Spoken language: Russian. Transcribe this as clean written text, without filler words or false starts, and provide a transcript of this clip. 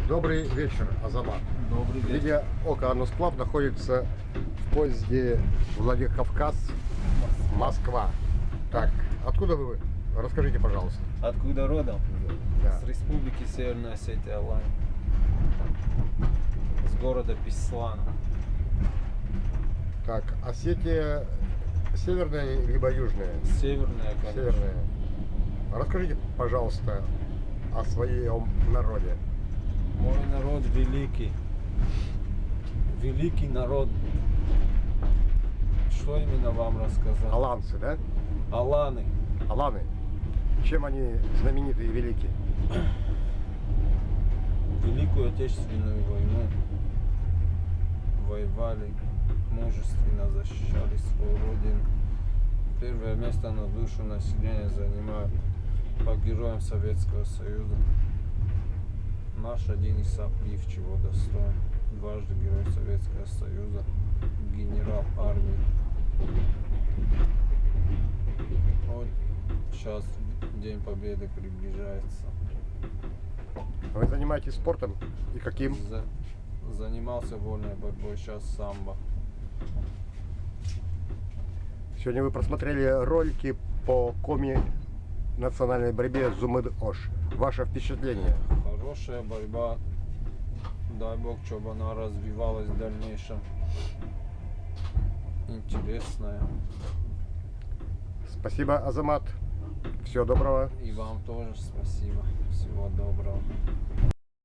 Добрый вечер, Азамат. Добрый вечер. Линия Ока Анусплав находится в поезде Владикавказ, Москва. Так, откуда вы? Расскажите, пожалуйста. Откуда родом? Да. С республики Северная Осетия, Алань. С города Песлана. Так, Осетия северная либо южная? Северная, конечно. Северная. Расскажите, пожалуйста, о своем народе. Мой народ великий. Великий народ. Что именно вам рассказать? Аланцы, да? Аланы. Аланы. Чем они знамениты и велики? Великую Отечественную войну воевали, мужественно защищали свою родину. Первое место на душу населения занимают по героям Советского Союза. Наш один Исаплив чего достоин. Дважды Герой Советского Союза, генерал армии. Вот сейчас День Победы приближается. Вы занимаетесь спортом и каким? Занимался вольной борьбой, сейчас самбо. Сегодня вы просмотрели ролики по коми национальной борьбе Зумыд-Ош. Ваше впечатление? Хорошая борьба. Дай Бог, чтобы она развивалась в дальнейшем. Интересная. Спасибо, Азамат. Всего доброго. И вам тоже спасибо. Всего доброго.